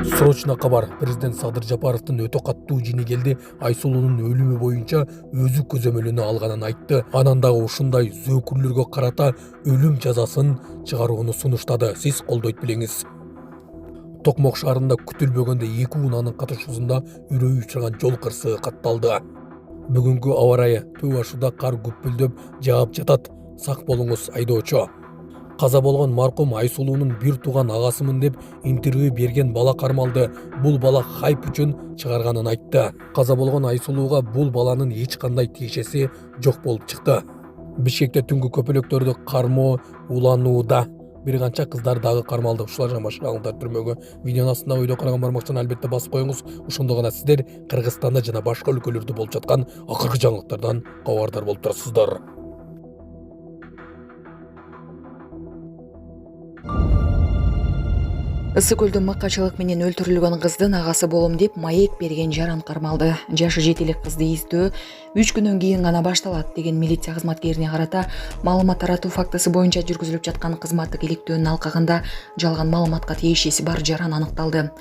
Срочно кабар. Президент Садыр Жапаровдун өтө каттуу жини келди. Айсулуунун өлүмү боюнча өзү көзөмөлүнө алганын айтты. Анан дагы ушундай зөөкүрлөргө карата өлүм жазасын чыгарууну сунуштады. Сиз колдойт билеңиз. Токмок шаарында күтүлбөгөндө 2 унаанын катышуусунда үрөй учурган жол кырсыгы катталды. Бүгүнкү аба ырайы Төө Ашуда кар күпүлдөп жаап жатат. Сак болуңуз айдоочу. Каза болгон маркум Айсулуунун бир тууган агасымын деп интервью берген бала кармалды. Бул бала хайп үчүн чыгарганын айтты. Каза болгон Айсулууга бул баланын эч кандай тиешеси жок болуп чыкты. Бишкекте түнгү көпөлөктөрдү кармоо уланууда. Бир канча кыздар дагы кармалды. Ушулар жана башка алыңдар түрмөгө. Видеонун астына видео караган бармакчаны албетте басып коюңуз. Ошондо гана сиздер Кыргызстанда жана башка өлкөлөрдө болуп жаткан акыркы жаңылыктардан кабардар болуп турасыздар. Ысык көлдө макачылык менен өлтүрүлгөн кыздын агасы болом деп маек берген жаран кармалды. Жашы 7 элек кызды издөө 3 күнөн кийин гана башталат деген милиция кызматкерине карата маалымат таратуу фактысы боюнча жүргүзүлүп жаткан кызматтык иликтөөнүн алкагында жалган маалыматка тиешеси бар жаран аныкталды.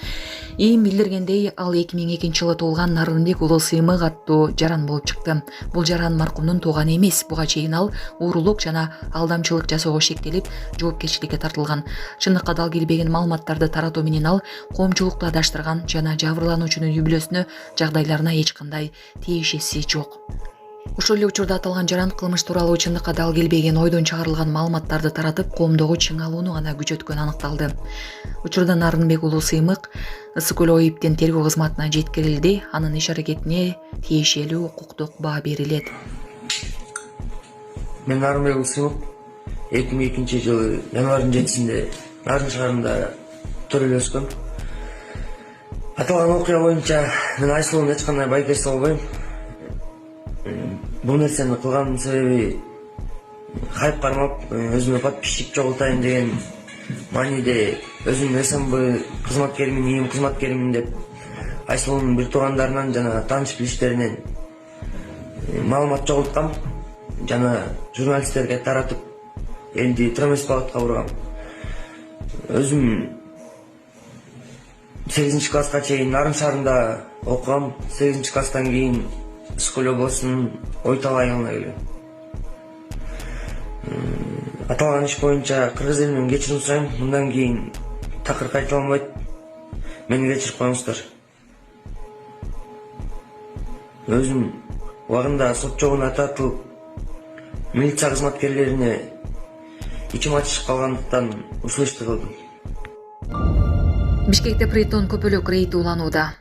Эми билдиргендей, ал 2002-жылы туулган Нарынбек уулу Сыймык аттуу жаран болуп чыкты. Бул жаран маркумдун тууганы эмес. Буга чейин ал уурулук жана алдамчылык жасоого шектелип, жоопкерчиликке тартылган. Чындыкка дал келбеген маалыматтарды таратуу менен ал коомчулукту адаштырган жана жабырлануучунун үй бүлөсүнө жагдайларына эч кандай тиешеси жок. Ошол эле учурда аталган жаран кылмыш тууралуу чындыкка дал келбеген ойдон чыгарылган маалыматтарды таратып, коомдогу чыңалууну гана күчөткөнү аныкталды. Учурда Нарынбек уулу Сыймык Ысык көл ОИБтин тергөө кызматына жеткирилди. Анын иш аракетине тиешелүү укуктук баа берилет. Мен Нарынбек уулу Сыймык 2002-жылы январдын 7-синде Нарын шаарында төрөлүп өскөм. Аталган окуя боюнча мен Айсулууну эч кандай байкерсе болбойм. Бул нерсени кылганымдын себеби хайп кармап, өзүмө подписчик жоготайын деген мааниде өзүм СМБ кызматкеримин, ИИМ кызматкеримин деп Айсулуунун бир туугандарынан жана тааныш билиштеринен маалымат жоготкам жана журналисттерге таратып элди тромеспаутка ургам. Өзүм 8-класска чейин Нарын шаарында окугам. 8-класстан кийин Ысык көл облусунун Ойтал айылына келгем. Аталган иш боюнча кыргыз элинен кечирим сурайм. Мындан кийин такыр кайталанбайт. Мени кечирип коюңуздар. Өзүм убагында сот жобуна тартылып, милиция кызматкерлерине ичим ачышып калгандыктан ушул ишти кылдым. Бишкекте притон көпөлөк рейди уланууда.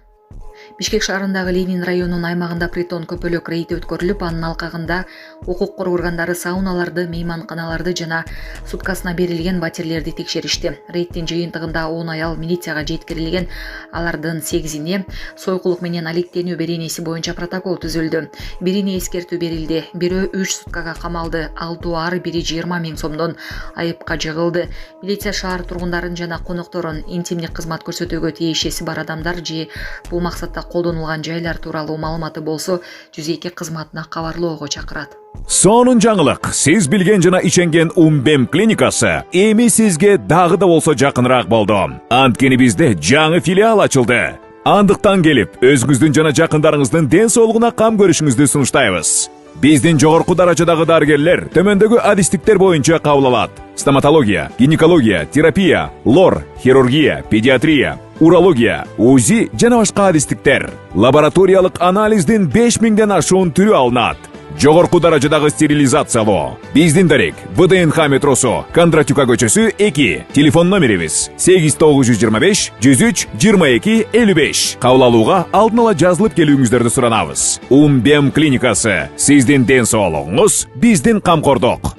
Бишкек шаарындагы Ленин районунун аймагында притон көпөлөк рейди өткөрүлүп, анын алкагында укук коргоо органдары сауналарды, мейманканаларды жана суткасына берилген батирлерди текшеришти. Рейдтин жыйынтыгында 10 аял милицияга жеткирилген. Алардын 8-ине сойкулук менен алектенүү беренеси боюнча протокол түзүлдү. Бирине эскертүү берилди. Бирөө 3 суткага камалды. 6 ар бири 20 000 сомдон айыпка жыгылды. Милиция шаар тургундарын жана конокторун интимдик кызмат көрсөтүүгө тиешеси бар адамдар же бул максатта колдонулган жайлар тууралуу маалыматы болсо 102 кызматына кабарлоого чакырат. Сонун жаңылык. Сиз билген жана иченген Умбем клиникасы эми сизге дагы да болсо жакыныраак болду. Анткени бизде жаңы филиал ачылды. Андыктан келип, өзүңүздүн жана жакындарыңыздын ден соолугуна кам көрүшүңүздү сунуштайбыз. Биздин жогорку даражадагы дарыгерлер төмөндөгү адистиктер боюнча кабыл алат. Стоматология, гинекология, терапия, лор, хирургия, педиатрия, урология, УЗИ жана башка адистиктер. Лабораториялык анализдин 5000ден ашуун түрү алынат. Жогорку даражадагы стерилизациялоо. Биздин дарек ВДНХ метросу, Кондратюка көчөсү 2. Телефон номерибиз 8925 103 22 55. Кабыл алууга алдын ала жазылып келүүңүздөрдү суранабыз. Умбем клиникасы. Сиздин ден соолугуңуз, биздин камкордук.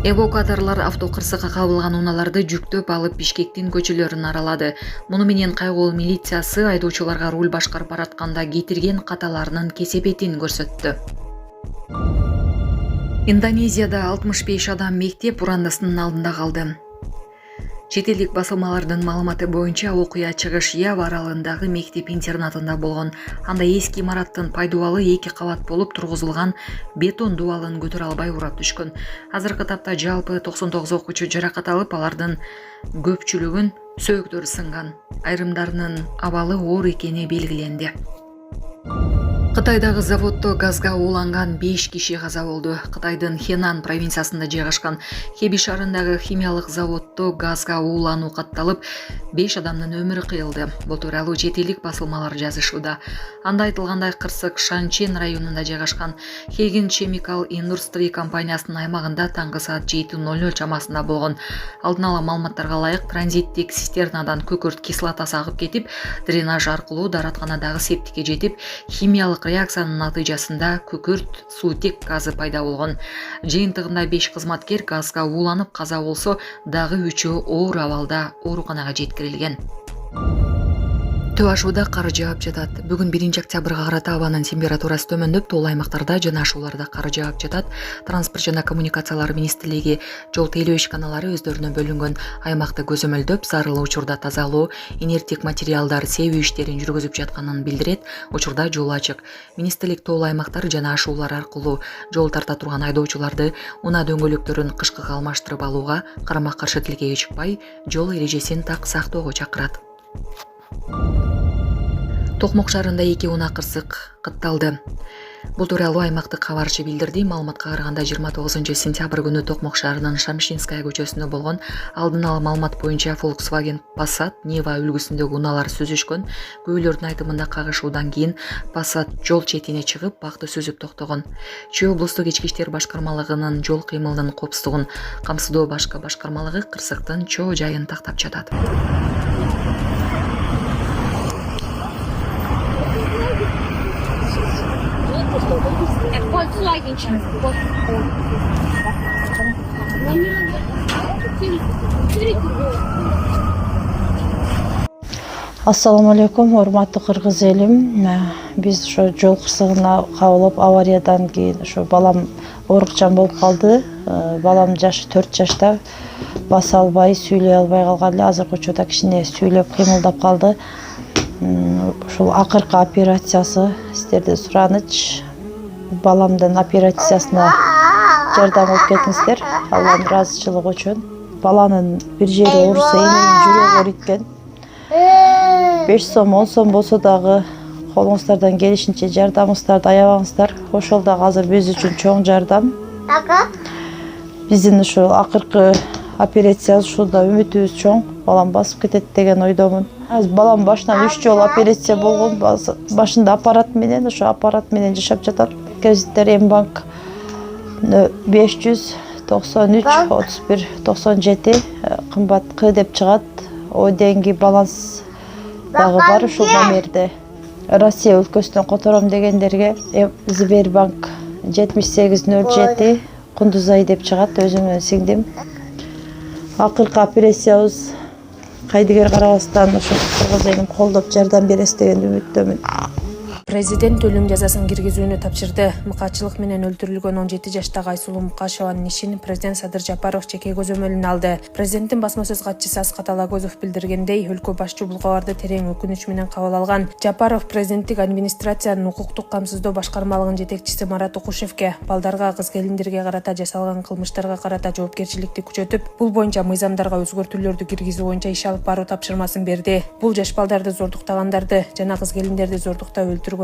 Эвакуаторлор автокырсыкка кабылган унааларды жүктөп алып Бишкектин көчөлөрүн аралады. Муну менен кайгылуу милициясы айдоочуларга руль башкарып баратканда кетирген каталарынын кесепетин көрсөттү. Индонезияда 65 адам мектеп урандасынын алдында калды. Чет элдик басылмалардын маалыматы боюнча окуя чыгыш Ява аралындагы мектеп-интернатында болгон. Анда эски имараттын пайдубалы 2 кабат болуп тургузулган бетон дубалын көтөрө албай урап түшкөн. Азыркы тапта жалпы 99 окуучу жаракат алып, алардын көпчүлүгүн Сөөктөрү сынган, айрымдарынын абалы оор экени белгиленди. Кытайдагы заводдо газга ууланган 5 киши каза болду. Кытайдын Хенан провинциясында жайгашкан Хэби шаарындагы химиялык заводдо газга уулануу катталып, 5 адамдын өмүрү кыйылды. Бул тууралуу чет элдик басылмалар жазышууда. Анда айтылгандай, Кырсык Шанчен районунда жайгашкан Хеген Chemical Industry компаниясынын аймагында таңкы саат 7:00 чамасында болгон. Алдын ала маалыматтарга ылайык, транзиттик цистернадан көкөрт кислотасы агып кетип, дренаж аркылуу дааратканадагы септикке жетип, химиялык реакциянын натыйжасында көкөрт суутек газы пайда болгон. Жыйынтыгында 5 кызматкер газга ууланып каза болсо, дагы 3-өө оор абалда ооруканага жеткирилген. Төө ашууда кар жаап жатат. Бүгүн 1-октябрга карата абанын температурасы төмөндөп, тоол аймактарда жана ашууларда кар жаап жатат. Транспорт жана коммуникациялар министрлиги жол тейлөө ишканалары өздөрүнө бөлүнгөн аймакты көзөмөлдөп, зарыл учурда тазалоо, инертик материалдар себүү иштерин жүргүзүп жатканын билдирет. Учурда жол ачык. Министрлик тоол аймактар жана ашуулар аркылуу жол тарта турган айдоочуларды унаа дөңгөлөктөрүн кышкыга алмаштырып алууга, карама-каршы тилкеге чыкпай, жол эрежесин так сактоого чакырат. Токмок шаарында 2 унаа кырсык кытталды. Бул тууралуу аймактык кабарчы билдирди. Маалыматка караганда 29 сентябрь күнү Токмок шаарынын Шамшинская көчөсүндө болгон. Алдын ала маалымат боюнча Volkswagen Passat Niva үлгүсүндөгү унаалар сүзүшкөн. Күбөлөрдүн айтымында кагышуудан кийин Passat жол четине чыгып, бакты сүзүп токтогон. Чүй облустук ички иштер башкармалыгынын жол кыймылынын коопсуздугун камсыздоо башкармалыгы кырсыктын чоо жайын тактап жатат. Ассаламу алейкум, урматтуу кыргыз элим. Биз ошо жол кырсыгына кабылып, авариядан кийин ошо балам оорукчан болуп калды. Балам жашы 4 жашта, баса албай, сүйлөй албай калган эле. Азыркы учурда кичине сүйлөп кыймылдап калды. Ушул акыркы операциясы сиздерден сураныч. Баламдын операциясына жардам алып кетиңиздер. Алланын ыраазычылыгы үчүн. Баланын бир жери ооруса, эненин жүрөгү ооруйт. 5 сом, 10 сом болсо дагы колуңуздардан келишинче жардамыңыздарды аябаңыздар. Ошол дагы азыр биз үчүн чоң жардам. Биздин ушул акыркы операция ушулда үмүтүбүз чоң. Балам басып кетет деген ойдомун. Балам башынан 3 жолу операция болгон. Башында аппарат менен, ошо аппарат менен жашап жатат. Кредиттер Мбанк 593 31 97 кымбат К деп чыгат. О деньги баланс дагы бар ушул номерде. Россия өлкөсүнөн котором дегендерге Сбербанк 7807 Кундузай деп чыгат, өзүмдүн сиңдим. Акыркы операциябыз кайдыгер карабастан ошо кыргыз элин колдоп жардам бересиз деген үмүттөмүн. Президент өлүм жазасын киргизүүнү тапшырды. Мыкаачылык менен өлтүрүлгөн 17 жаштагы Айсулуу Мукашеванын ишин президент Садыр Жапаров жеке көзөмөлүнө алды. Президенттин басма сөз катчысы Аскат Алагөзов билдиргендей, өлкө башчы бул кабарды терең өкүнүч менен кабыл алган. Жапаров президенттик администрациянын укуктук камсыздоо башкармалыгынын жетекчиси Марат Укушевке балдарга, кыз-келиндерге карата жасалган кылмыштарга карата жоопкерчиликти күчөтүп, бул боюнча мыйзамдарга өзгөртүүлөрдү киргизүү боюнча иш алып баруу тапшырмасын берди. Бул жаш балдарды зордуктагандарды жана кыз-келиндерди зордуктап өлтүргөндөрдү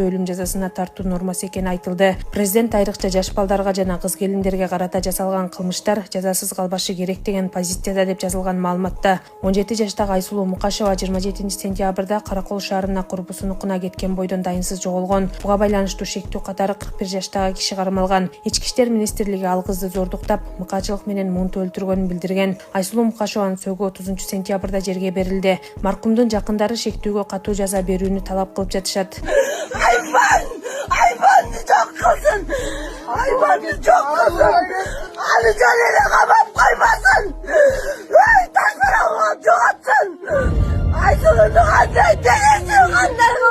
өлүм жазасына тартуу нормасы экени айтылды. Президент айрыкча жаш балдарга жана кыз-келиндерге карата жасалган кылмыштар жазасыз калбашы керек деген позицияда деп жазылган маалыматта. 17 жаштагы Айсулуу Мукашева 27 сентябрда Каракол шаарына курбусун укуна кеткен бойдон дайынсыз жоголгон. Буга байланыштуу шектүү катары 41 жаштагы киши кармалган. Ички иштер министрлиги ал кызды зордуктап, мыкаачылык менен мунту өлтүргөнүн билдирген. Айсулуу Мукашеванын сөөгү 30 сентябрда жерге берилди. Маркумдун жакындары шектүүгө катуу жаза берүүнү талап кылып жатышат. Hayvanı çok kılsın. Hayvanı çok kılsın. Alıcanını kapap koymasın. Taşlara çok atsın. Aysun'un anne delirsin kanlarını